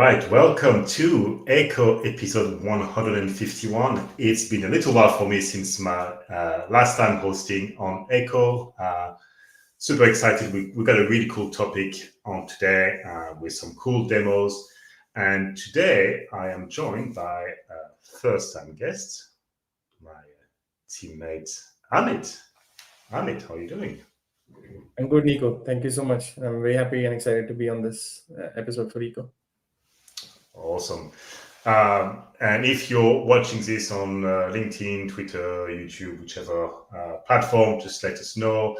right, welcome to eCHO episode 151. It's been a little while for me since my last time hosting on eCHO. Super excited. We've got a really cool topic on today with some cool demos. And today I am joined by a first-time guest, my teammate Amit. Amit, how are you doing? I'm good, Nico. Thank you so much. I'm very happy and excited to be on this episode for eCHO. Awesome. And if you're watching this on LinkedIn, Twitter, YouTube, whichever platform, just let us know.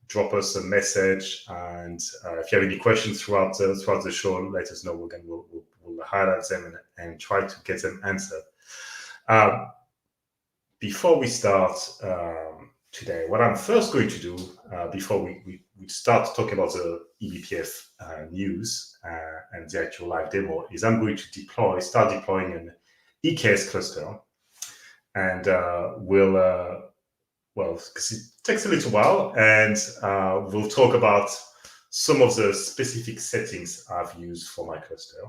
Drop us a message, and if you have any questions throughout the show, let us know. We'll highlight them and try to get them answered. Before we start today, what I'm first going to do before we start talking about the eBPF news and the actual live demo is I'm going to start deploying an EKS cluster, and because it takes a little while, and we'll talk about some of the specific settings I've used for my cluster.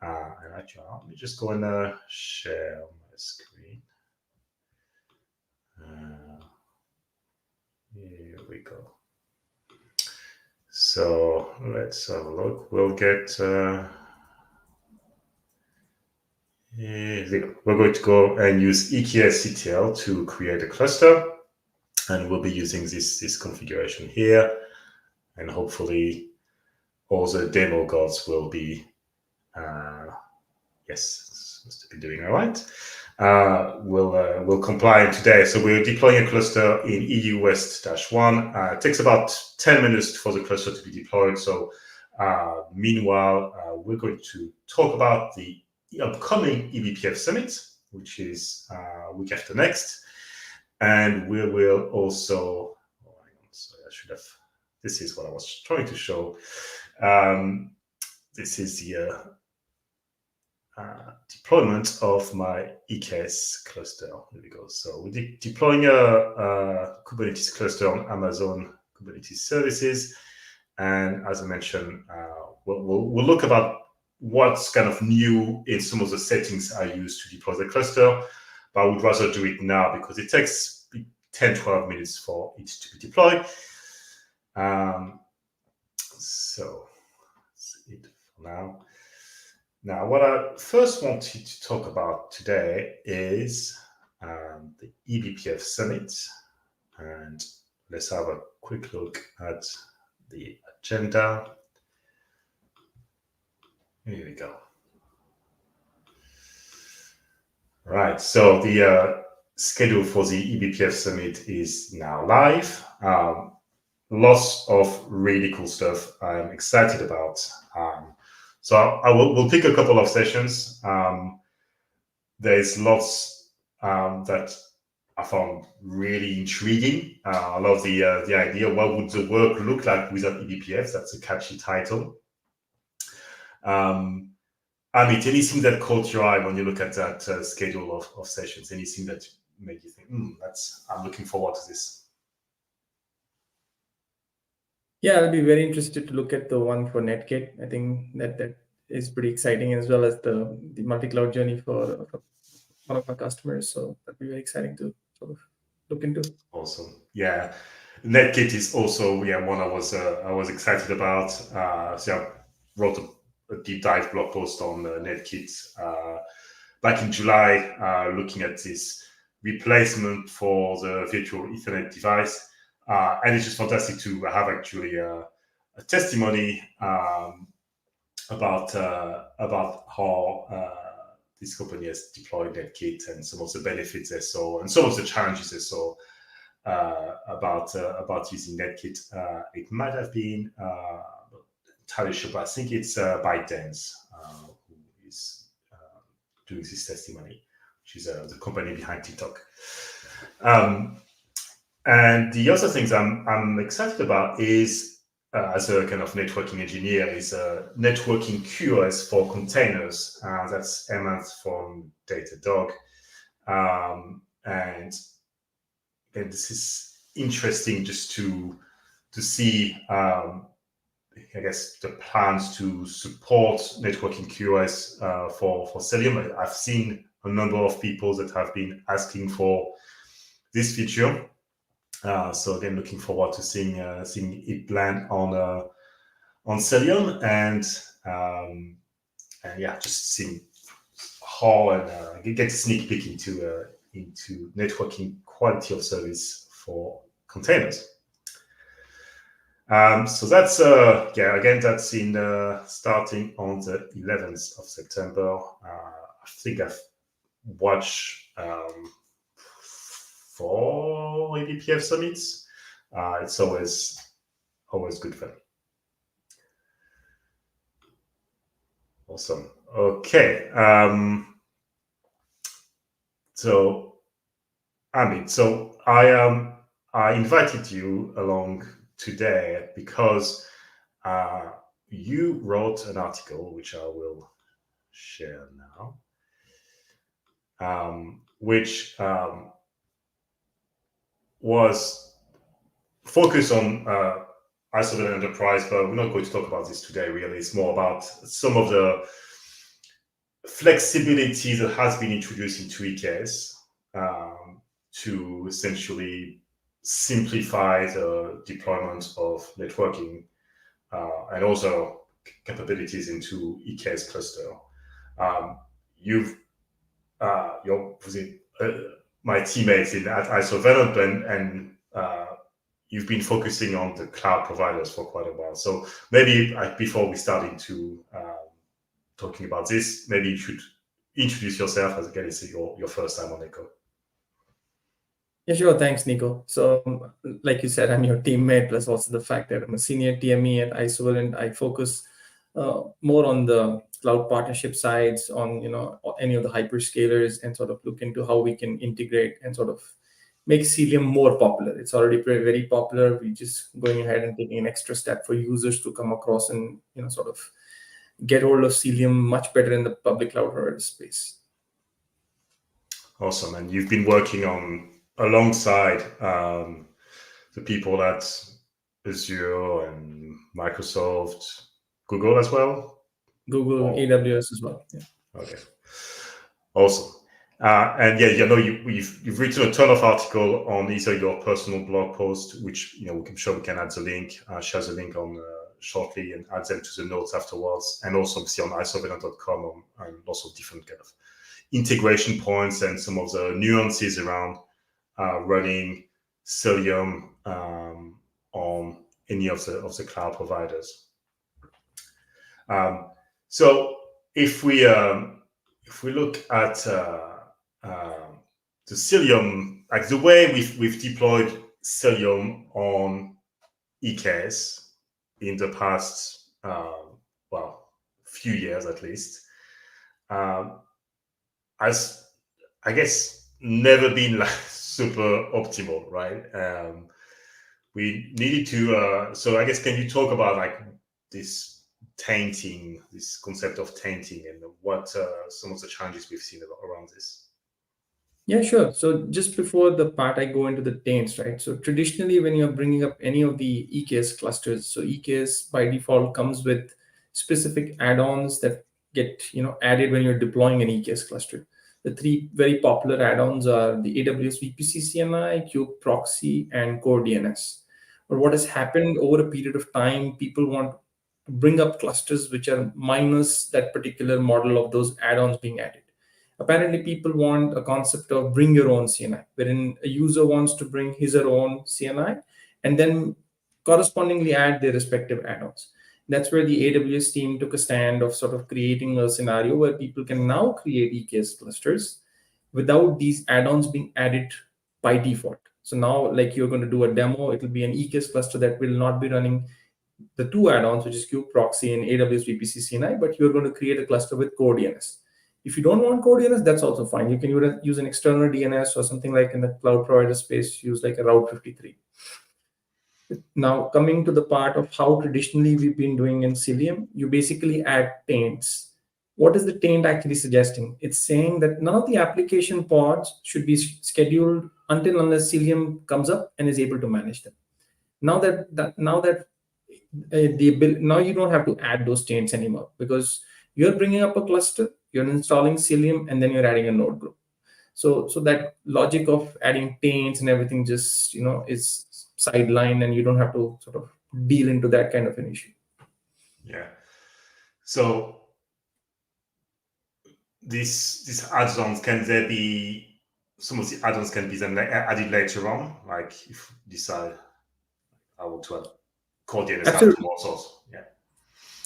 And actually, let me just go and share my screen. Here we go. So let's have a look. We'll get. We're going to go and use EKS CTL to create a cluster, and we'll be using this configuration here, and hopefully all the demo gods will be yes, must be doing all right. Will comply today. So we're deploying a cluster in EU West -1. It takes about 10 minutes for the cluster to be deployed. So meanwhile, we're going to talk about the upcoming eBPF summit, which is week after next. And we will also, sorry, I should have, this is what I was trying to show. This is the deployment of my EKS cluster. Here we go. So we're deploying a Kubernetes cluster on Amazon Kubernetes services. And as I mentioned, we'll look about what's kind of new in some of the settings I use to deploy the cluster. But I would rather do it now because it takes 10-12 minutes for it to be deployed. So that's it for now. Now, what I first wanted to talk about today is the eBPF Summit. And let's have a quick look at the agenda. Here we go. Right, so the schedule for the eBPF Summit is now live. Lots of really cool stuff I'm excited about. So we'll pick a couple of sessions. There's lots that I found really intriguing. I love the idea. What would the work look like without eBPF? That's a catchy title. Amit, anything that caught your eye when you look at that schedule of sessions? Anything that made you think, I'm looking forward to this? Yeah, I'll be very interested to look at the one for Netkit. I think that is pretty exciting, as well as the multi-cloud journey for one of our customers. So that'd be very exciting to sort of look into. Awesome. Yeah. Netkit is also one I was excited about. So I wrote a deep dive blog post on Netkit back in July, looking at this replacement for the virtual Ethernet device. And it's just fantastic to have actually a testimony about how this company has deployed Netkit and some of the benefits they saw and some of the challenges they saw about using Netkit. It might have been entirely sure, but I think it's ByteDance who is doing this testimony, which is the company behind TikTok. And the other things I'm excited about is, as a kind of networking engineer, is networking QoS for containers. That's Emmet from Datadog. And this is interesting just to see I guess, the plans to support networking QoS for Cilium. I've seen a number of people that have been asking for this feature. So again, looking forward to seeing it land on Cilium, and yeah, just seeing how and get a sneak peek into networking quality of service for containers. So that's again, that's in starting on the 11th of September. I think I've watched 4 eBPF summits. It's always good fun. Awesome. Okay. So Amit, so I invited you along today because you wrote an article, which I will share now, which was focused on isolated enterprise, but we're not going to talk about this today, really. It's more about some of the flexibility that has been introduced into EKS to essentially simplify the deployment of networking and also capabilities into EKS cluster. My teammates at ISO and you've been focusing on the cloud providers for quite a while. So maybe before we start into talking about this, maybe you should introduce yourself, as again, it's your first time on ECHO. Yeah, sure. Thanks, Nico. So, like you said, I'm your teammate, plus also the fact that I'm a senior TME at ISO, and I focus more on the cloud partnership sides, on any of the hyperscalers, and sort of look into how we can integrate and sort of make Cilium more popular. It's already very popular. We're just going ahead and taking an extra step for users to come across and sort of get hold of Cilium much better in the public cloud provider space. Awesome. And you've been working on alongside the people at Azure and Microsoft, Google as well? Google, AWS as well. Yeah. Okay. Awesome. And yeah, you've written a ton of article on either your personal blog post, which we can add the link, share the link on shortly, and add them to the notes afterwards, and also see on isovenant.com and lots of different kind of integration points and some of the nuances around running Cilium on any of the cloud providers. So if we look at the Cilium, like the way we've deployed Cilium on EKS in the past, few years at least, has, I guess, never been like super optimal, right? We needed to. So I guess, can you talk about like this tainting, this concept of tainting, and what some of the challenges we've seen around this? Yeah, sure. So just before the part I go into the taints, right? So traditionally, when you're bringing up any of the EKS clusters, so EKS by default comes with specific add-ons that get added when you're deploying an EKS cluster. The 3 very popular add-ons are the AWS VPC CNI, Kube Proxy, and Core DNS. But what has happened over a period of time, people want to bring up clusters which are minus that particular model of those add-ons being added. Apparently, people want a concept of bring your own CNI, wherein a user wants to bring his or her own CNI and then correspondingly add their respective add-ons. That's where the AWS team took a stand of sort of creating a scenario where people can now create EKS clusters without these add-ons being added by default. So now, like you're going to do a demo, it will be an EKS cluster that will not be running the 2 add-ons, which is Kube Proxy and AWS VPC CNI, but you're going to create a cluster with Core DNS. If you don't want Core DNS, that's also fine. You can use an external DNS or something like in the cloud provider space, use like a Route 53. Now, coming to the part of how traditionally we've been doing in Cilium, you basically add taints. What is the taint actually suggesting? It's saying that none of the application pods should be scheduled unless Cilium comes up and is able to manage them. Now that now you don't have to add those taints anymore, because you're bringing up a cluster, you're installing Cilium, and then you're adding a node group. So that logic of adding taints and everything just is sidelined, and you don't have to sort of deal into that kind of an issue. Yeah. So these add-ons, can there be some of the add-ons can be then added later on, like if you decide I want to add core DNS Absolutely. afterwards? Yeah.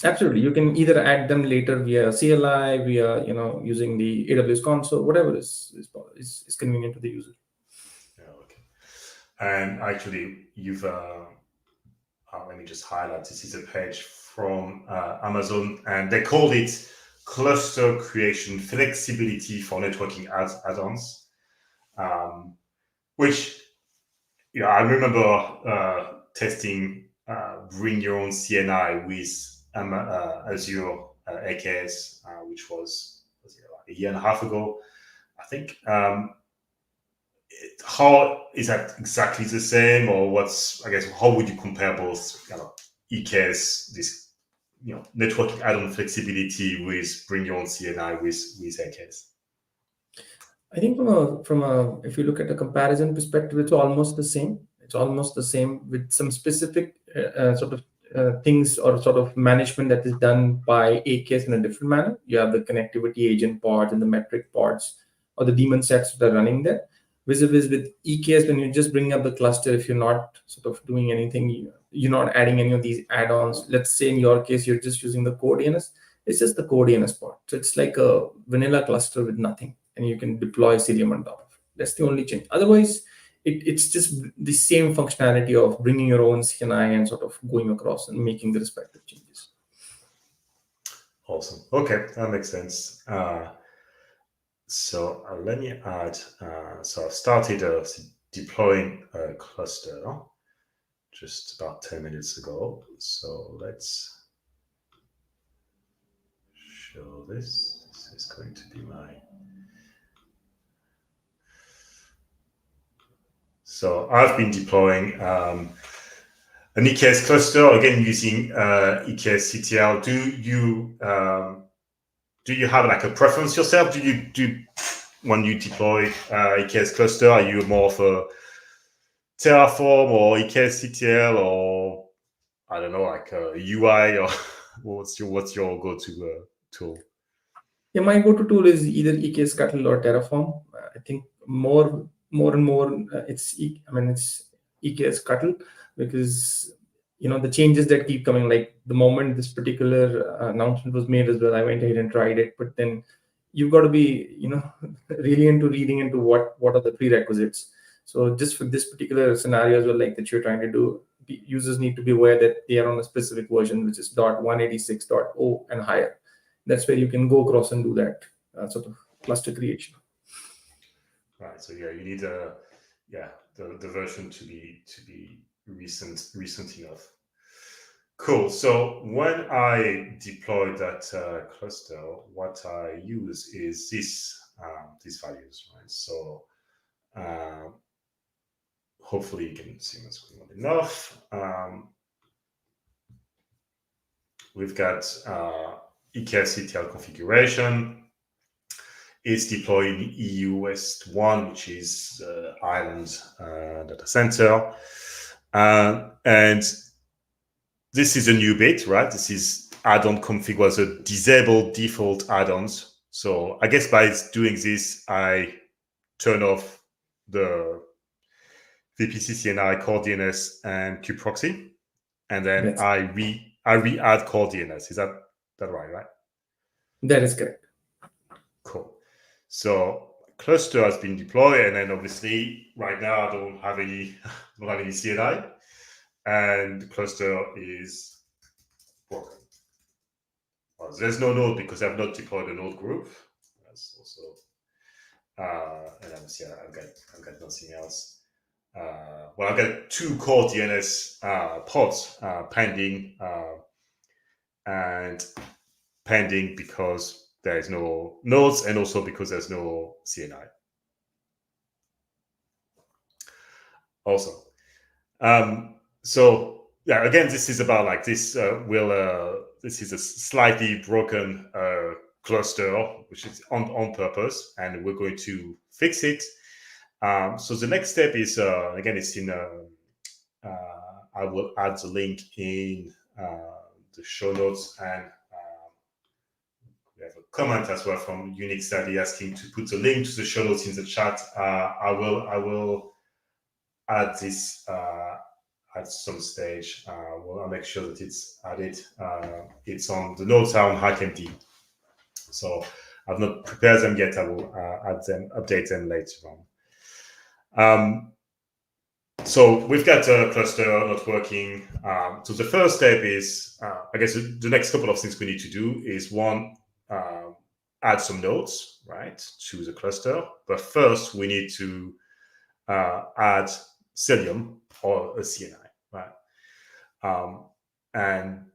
Absolutely, you can either add them later via CLI, via using the AWS console, whatever is convenient to the user. Yeah. Okay. And actually, you've let me just highlight. This is a page from Amazon, and they called it cluster creation flexibility for networking add-ons, which I remember testing bring your own CNI with Azure EKS, which was a year and a half ago, I think. How is that exactly the same, or how would you compare both EKS, this networking add-on flexibility, with bring your own CNI with EKS? I think from a if you look at a comparison perspective, it's almost the same. It's almost the same with some specific sort of things or sort of management that is done by EKS in a different manner. You have the connectivity agent pods and the metric pods, or the daemon sets that are running there. Vis-a-vis with EKS, when you just bring up the cluster, if you're not sort of doing anything, you're not adding any of these add-ons. Let's say in your case, you're just using the core DNS. It's just the core DNS pod. So it's like a vanilla cluster with nothing, and you can deploy Cilium on top of it. That's the only change. Otherwise, it's just the same functionality of bringing your own CNI and sort of going across and making the respective changes. Awesome. Okay, that makes sense. So let me add. So I've started deploying a cluster just about 10 minutes ago. So let's show this. This is going to be my. So I've been deploying an EKS cluster, again using EKS CTL. Do you have like a preference yourself? When you deploy EKS cluster, are you more of a Terraform or EKS CTL, or I don't know, like a UI, or what's your go-to tool? Yeah, my go-to tool is either EKS Scuttle or Terraform. I think more and more it's EKS Scuttle, because the changes that keep coming, like the moment this particular announcement was made as well, I went ahead and tried it. But then you've got to be really into reading into what are the prerequisites. So just for this particular scenario as well, like that you're trying to do, users need to be aware that they are on a specific version, which is .186.0 and higher. That's where you can go across and do that sort of cluster creation. Right. So yeah, you need the version to be recent enough. Cool. So when I deploy that cluster, what I use is these values, right? So hopefully you can see my screen well enough. We've got EKS CTL configuration. It's deployed in EU West 1, which is Ireland data center. And this is a new bit, right? This is add-on config was a disable default add-ons. So I guess by doing this, I turn off the VPC CNI, core DNS, and kubeproxy, and then I re-add core DNS. Is that right? That is correct. Cool. So cluster has been deployed, and then obviously right now I don't have any CNI, and the cluster is broken. Well, there's no node because I've not deployed a node group. That's also, and obviously I've got nothing else. Well, I've got 2 core DNS pods pending, and pending because there is no nodes, and also because there's no CNI. Awesome. So yeah, again, this is about like this. This is a slightly broken cluster, which is on purpose, and we're going to fix it. So the next step is again, it's in. I will add the link in the show notes, and we have a comment as well from Unique Study asking to put the link to the show notes in the chat. I will add this at some stage. Well, I'll make sure that it's added. It's on the notes are on HackMD. So I've not prepared them yet. I will add them, update them later on. So we've got a cluster not working. So the first step is, I guess the next couple of things we need to do is one, add some nodes, right, to the cluster. But first we need to add Cilium or a CNI, right? And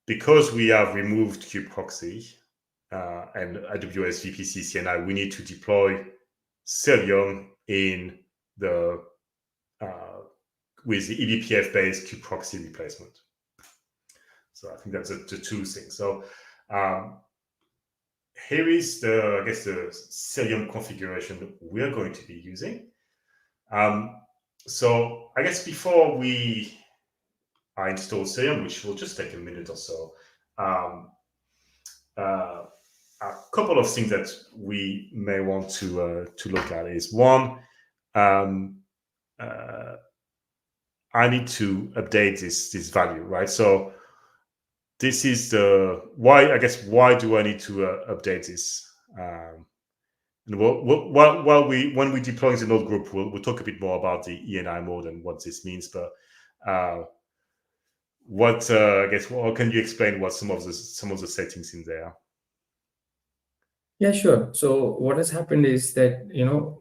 because we have removed kubeproxy and AWS VPC CNI, we need to deploy Cilium in the with the eBPF based kubeproxy replacement. So I think that's the two things. So here is the, I guess, the Cilium configuration that we're going to be using. So I guess before we install Cilium, which will just take a minute or so, a couple of things that we may want to look at is one, I need to update this value, right? So this is the why. I guess why do I need to update this? And when we deploy the node group, we'll talk a bit more about the ENI mode and what this means. But what I guess, well, can you explain what some of the settings in there? Yeah, sure. So what has happened is that,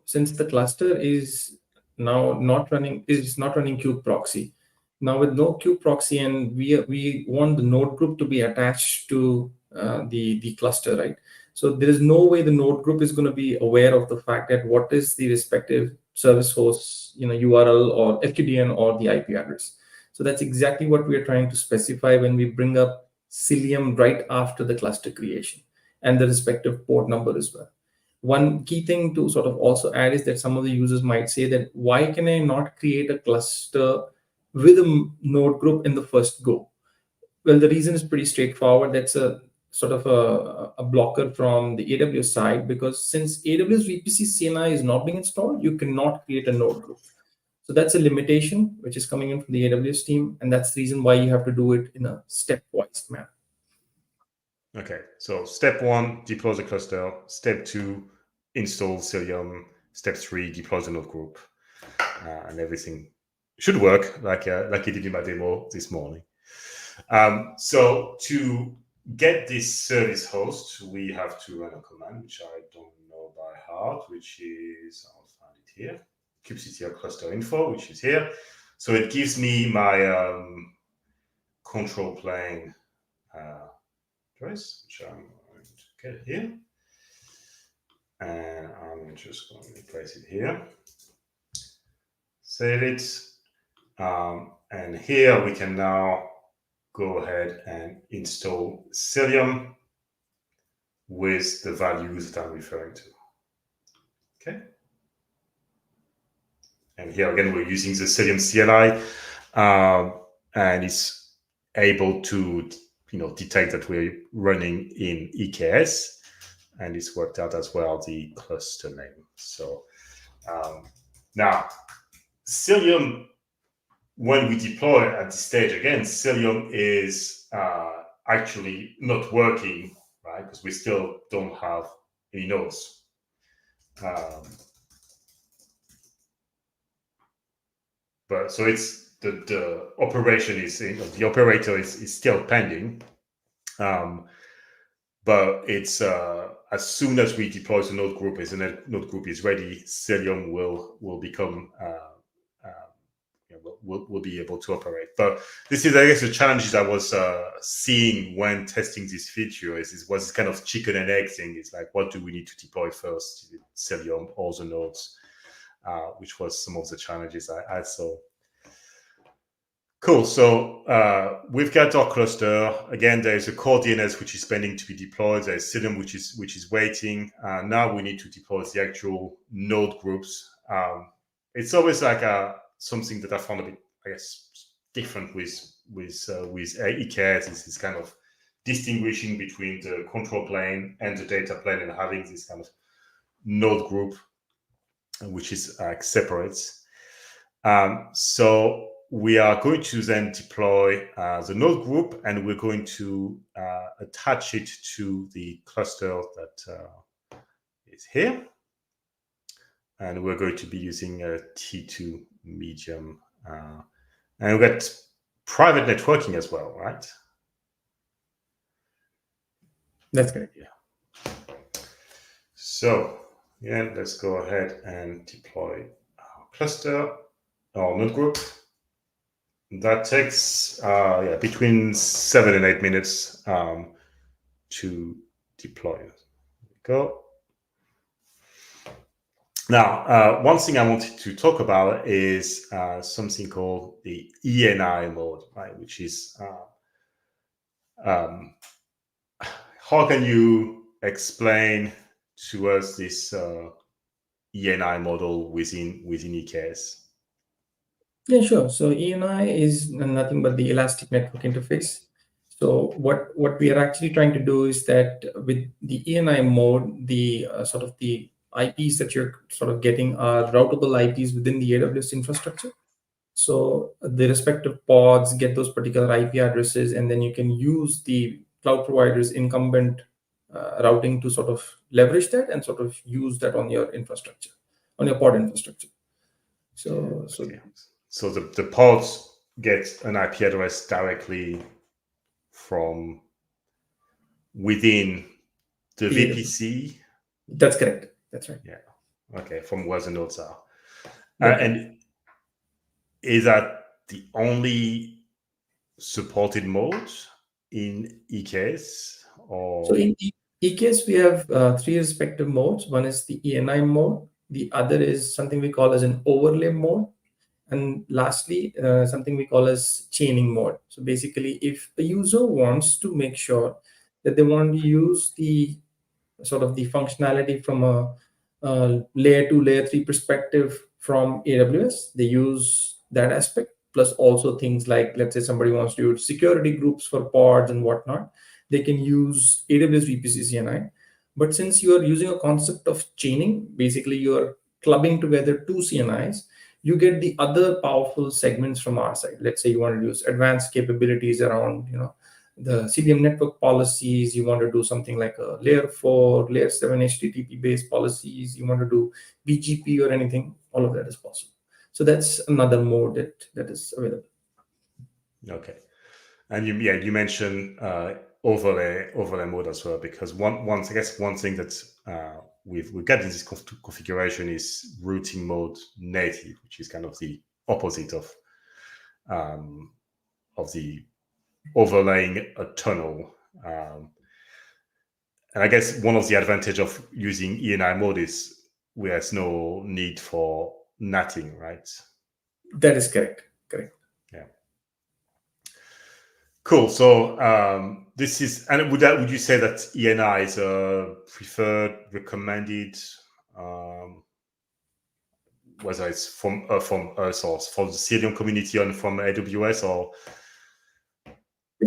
since the cluster is now not running kubeproxy, now with no kubeproxy, and we want the node group to be attached to the cluster, right? So there is no way the node group is going to be aware of the fact that what is the respective service host, URL or FQDN or the IP address. So that's exactly what we are trying to specify when we bring up Cilium right after the cluster creation, and the respective port number as well. One key thing to sort of also add is that some of the users might say that, why can I not create a cluster with a node group in the first go? Well, the reason is pretty straightforward. That's a sort of a blocker from the AWS side, because since AWS VPC CNI is not being installed, you cannot create a node group. So that's a limitation which is coming in from the AWS team, and that's the reason why you have to do it in a stepwise manner. Okay, so step 1, deploy the cluster. Step 2, install Cilium. Step 3, deploy the node group, and everything should work like it did in my demo this morning. So to get this service host, we have to run a command which I don't know by heart, which is, I'll find it here, kubectl cluster info, which is here. So it gives me my control plane address, which I'm going to get here, and I'm just going to place it here, save it, and here we can now go ahead and install Cilium with the values that I'm referring to. Okay, and here again we're using the Cilium CLI, and it's able to detect that we're running in EKS, and it's worked out as well the cluster name. So now Cilium, when we deploy at this stage, again, Cilium is actually not working, right? Because we still don't have any nodes. But so it's the operation is, the operator is still pending. But it's as soon as we deploy the node group, as the node group is ready, Cilium will become will be able to operate. But this is, I guess, the challenges I was seeing when testing this feature was kind of chicken and egg thing. It's like, what do we need to deploy first, Cilium or the nodes, which was some of the challenges I saw. Cool. So we've got our cluster. Again, there's a core DNS which is pending to be deployed. There's Cilium which is waiting. Now we need to deploy the actual node groups. It's always like something that I found a bit, I guess, different with EKS. Is kind of distinguishing between the control plane and the data plane, and having this kind of node group, which is separate. So we are going to then deploy the node group, and we're going to attach it to the cluster that is here. And we're going to be using a T2 medium. And we've got private networking as well, right? That's correct. Yeah. So yeah, let's go ahead and deploy our cluster, our node group. That takes between 7 and 8 minutes to deploy. There we go. Now, one thing I wanted to talk about is something called the ENI mode, right? Which is how can you explain to us this ENI model within EKS? Yeah, sure. So ENI is nothing but the elastic network interface. So what we are actually trying to do is that with the ENI mode, the sort of the IPs that you're sort of getting are routable IPs within the AWS infrastructure. So the respective pods get those particular IP addresses, and then you can use the cloud provider's incumbent routing to sort of leverage that and sort of use that on your infrastructure, on your pod infrastructure. So the pods get an IP address directly from within the VPC. That's correct. That's right. Yeah. Okay. From where the nodes are. And is that the only supported mode in EKS? Or so in EKS, we have 3 respective modes. One is the ENI mode. The other is something we call as an overlay mode. And lastly, something we call as chaining mode. So basically, if a user wants to make sure that they want to use the sort of the functionality from a layer 2, layer 3 perspective from AWS, they use that aspect, plus also things like, let's say somebody wants to use security groups for pods and whatnot, they can use AWS VPC CNI. But since you are using a concept of chaining, basically you're clubbing together 2 CNIs, you get the other powerful segments from our side. Let's say you want to use advanced capabilities around, the Cilium network policies. You want to do something like a layer 4, layer 7 HTTP based policies. You want to do BGP or anything. All of that is possible. So that's another mode that is available. Okay, and you mentioned overlay mode as well, because one thing that we've got in this configuration is routing mode native, which is kind of the opposite of the overlaying a tunnel. And I guess one of the advantage of using ENI mode is there's no need for NATing, right? That is correct. Correct. Yeah. Cool. So this is, and would you say that ENI is a preferred, recommended, whether it's from us or from the Cilium community and from AWS, or?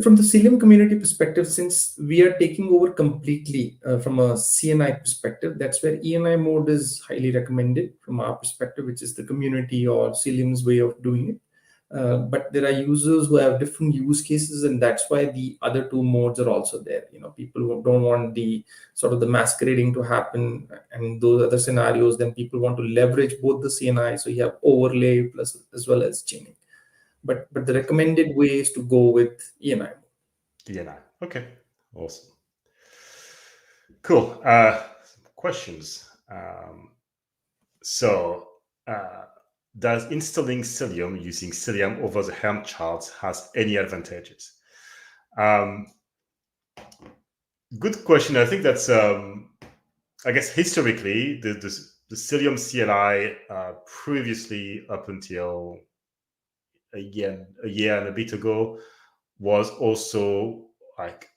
From the Cilium community perspective, since we are taking over completely from a CNI perspective, that's where ENI mode is highly recommended from our perspective, which is the community or Cilium's way of doing it. But there are users who have different use cases, and that's why the other 2 modes are also there. People who don't want the sort of the masquerading to happen and those other scenarios, then people want to leverage both the CNI. So you have overlay plus as well as chaining. But the recommended way is to go with ENI. ENI. Okay. Awesome. Cool. Questions. Does installing Cilium using Cilium over the Helm charts has any advantages? Good question. I think that's, I guess historically, the Cilium CLI previously, up until a year and a bit ago was also like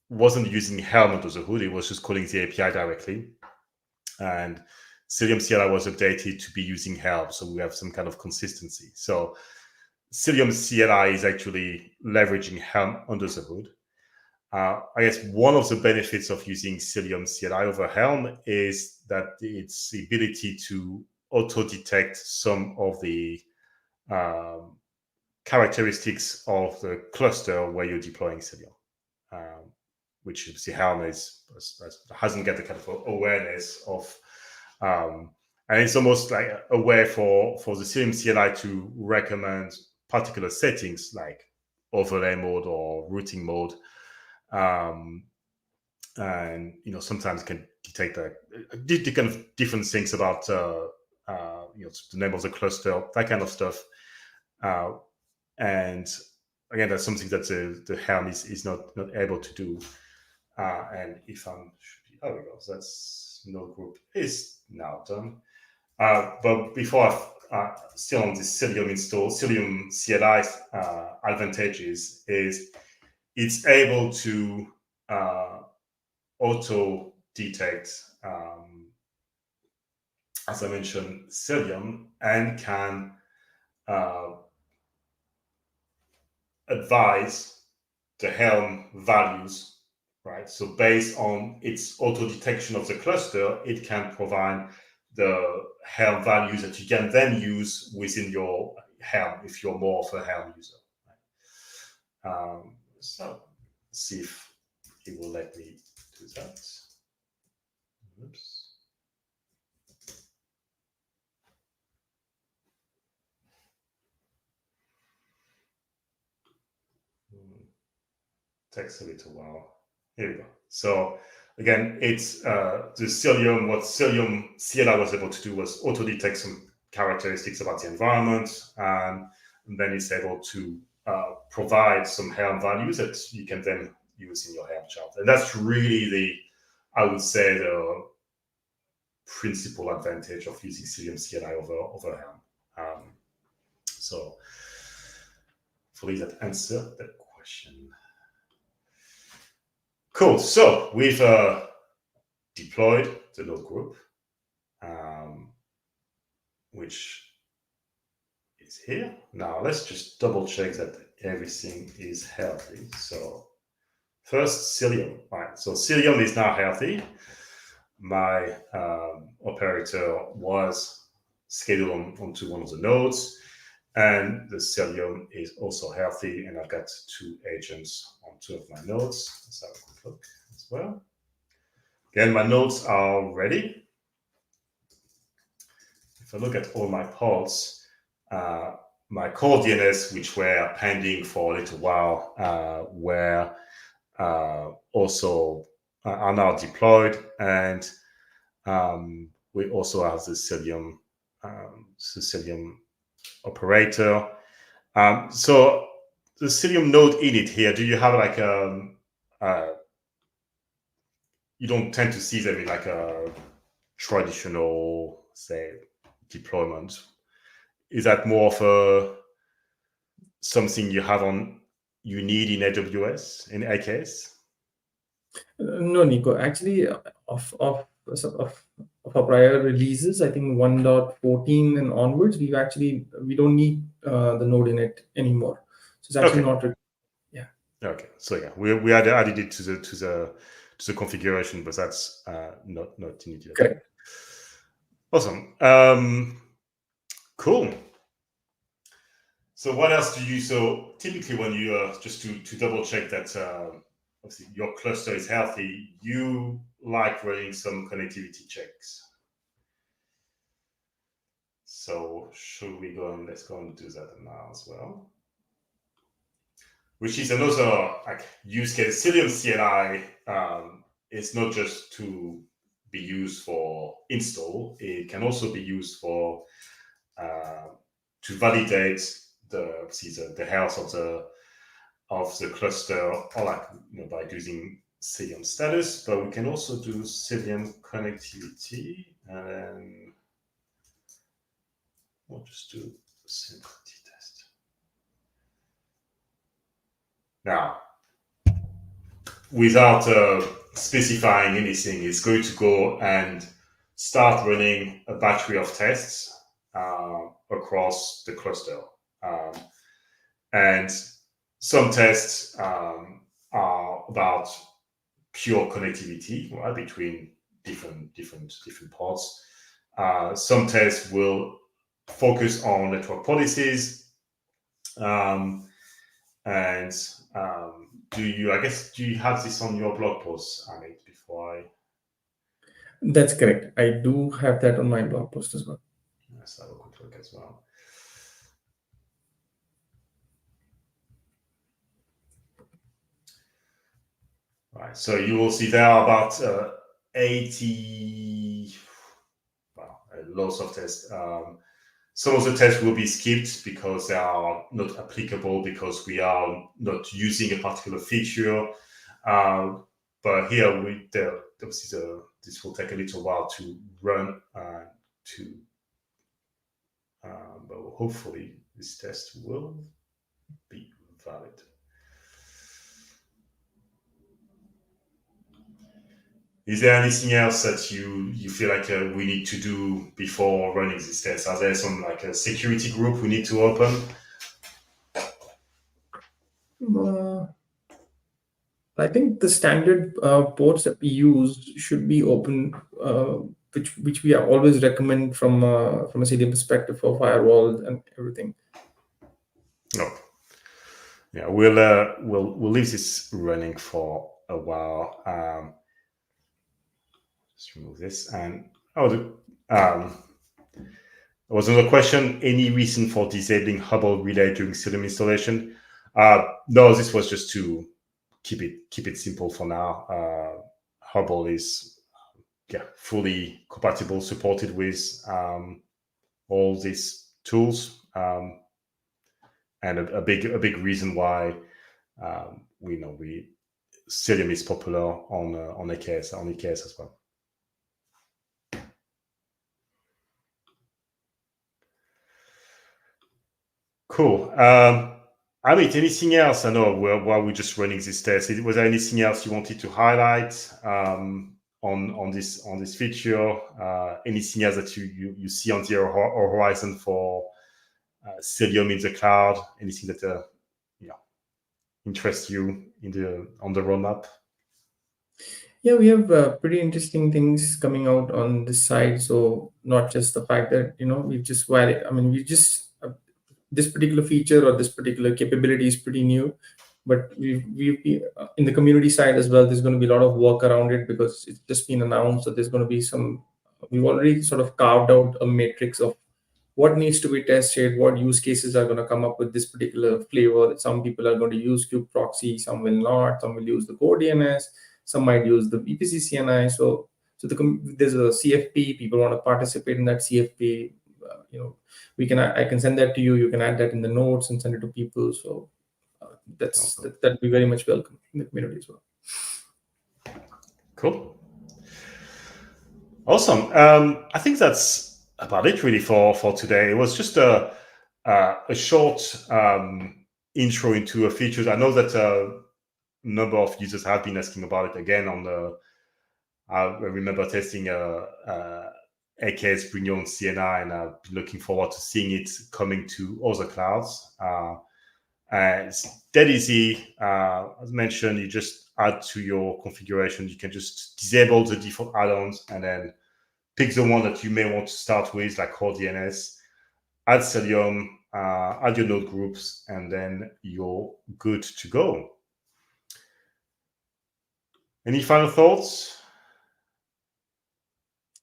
wasn't using Helm under the hood. It was just calling the API directly, and Cilium CLI was updated to be using Helm, so we have some kind of consistency. So Cilium CLI is actually leveraging Helm under the hood. I guess one of the benefits of using Cilium CLI over Helm is that its ability to auto-detect some of the characteristics of the cluster where you're deploying Cilium, which obviously Helm hasn't got the kind of awareness of, and it's almost like a way for the Cilium CLI to recommend particular settings like overlay mode or routing mode. And sometimes can detect the kind of different things about the name of the cluster, that kind of stuff. And again, that's something that the Helm is not able to do. And if I'm, oh, we go. That's node group is now done. But before still on this Cilium install, Cilium CLI advantages is it's able to auto detect, as I mentioned, Cilium, and can advise the Helm values, right? So based on its auto detection of the cluster, it can provide the Helm values that you can then use within your Helm if you're more of a Helm user. Right? So let's see if it will let me do that. Oops. Takes a little while. Here we go. So again, it's the Cilium. What Cilium CLI was able to do was auto detect some characteristics about the environment, and then it's able to provide some Helm values that you can then use in your Helm chart. And that's really I would say, the principal advantage of using Cilium CLI over Helm. So hopefully that answered that question. Cool. So we've deployed the node group, which is here. Now let's just double check that everything is healthy. So first, Cilium. Right. So Cilium is now healthy. My operator was scheduled onto one of the nodes, and the Cilium is also healthy, and I've got 2 agents on 2 of my nodes. Let's have a quick look as well. Again, my nodes are ready. If I look at all my pods, my core DNS, which were pending for a little while, were also are now deployed, and we also have the Cilium operator. So the Cilium node init here, do you have like you don't tend to see them in like a traditional, say, deployment? Is that more of something you need in AWS, in EKS? No, Nico. Actually, of our prior releases, I think 1.14 and onwards, we don't need the node in it anymore. So it's actually not. Yeah. Okay. So yeah, we added it to the configuration, but that's not needed. Correct. Awesome. Cool. So what else do you? So typically, when you just to double check that obviously your cluster is healthy, you like running some connectivity checks. So should we go and let's go and do that now as well? Which is another like use case. Cilium CNI is not just to be used for install; it can also be used for to validate the health of the cluster, or like by using Cilium status. But we can also do Cilium connectivity, and then we'll just do test. Now, without specifying anything, it's going to go and start running a battery of tests across the cluster. And some tests are about pure connectivity, right, between different pods. Some tests will focus on network policies. Do you have this on your blog post, Amit, before I... That's correct. I do have that on my blog post as well. Let's have a quick look as well. Right, so you will see there are about 80, lots of tests. Some of the tests will be skipped because they are not applicable, because we are not using a particular feature. But here, this will take a little while to run, but hopefully this test will be valid. Is there anything else that you feel like we need to do before running this test? Are there some like a security group we need to open? I think the standard ports that we use should be open, which we always recommend from a Cilium perspective for firewalls and everything. No. Yeah, we'll leave this running for a while. Let's remove this. And there was another question. Any reason for disabling Hubble relay during Cilium installation? No, this was just to keep it simple for now. Hubble is fully compatible, supported with all these tools, and a big reason why Cilium is popular on EKS as well. Cool. Amit, anything else? I know while we're just running this test, was there anything else you wanted to highlight on this feature? Anything else that you see on the horizon for Cilium in the cloud? Anything that interests you on the roadmap? Yeah, we have pretty interesting things coming out on this side. So not just the fact that this particular feature or this particular capability is pretty new, but we've in the community side as well. There's going to be a lot of work around it because it's just been announced that there's going to be we've already sort of carved out a matrix of what needs to be tested, what use cases are going to come up with this particular flavor. Some people are going to use kube proxy, some will not, some will use the core DNS, some might use the VPC CNI. So there's a CFP, people want to participate in that CFP. I can send that to you. You can add that in the notes and send it to people. So that'd be very much welcome in the community as well. Cool. Awesome. I think that's about it really for today. It was just a short intro into a feature. I know that a number of users have been asking about it again I remember testing EKS Bring Your Own CNI, and I've been looking forward to seeing it coming to other clouds. And it's dead easy. As mentioned, you just add to your configuration. You can just disable the default add-ons and then pick the one that you may want to start with, like core DNS, add Cilium, add your node groups, and then you're good to go. Any final thoughts?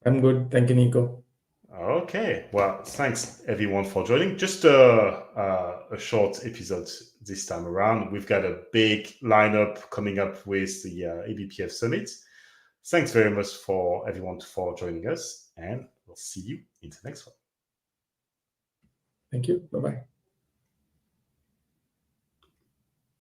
I'm good. Thank you, Nico. Okay. Well, thanks everyone for joining. Just a short episode this time around. We've got a big lineup coming up with the eBPF Summit. Thanks very much for everyone for joining us, and we'll see you in the next one. Thank you. Bye-bye.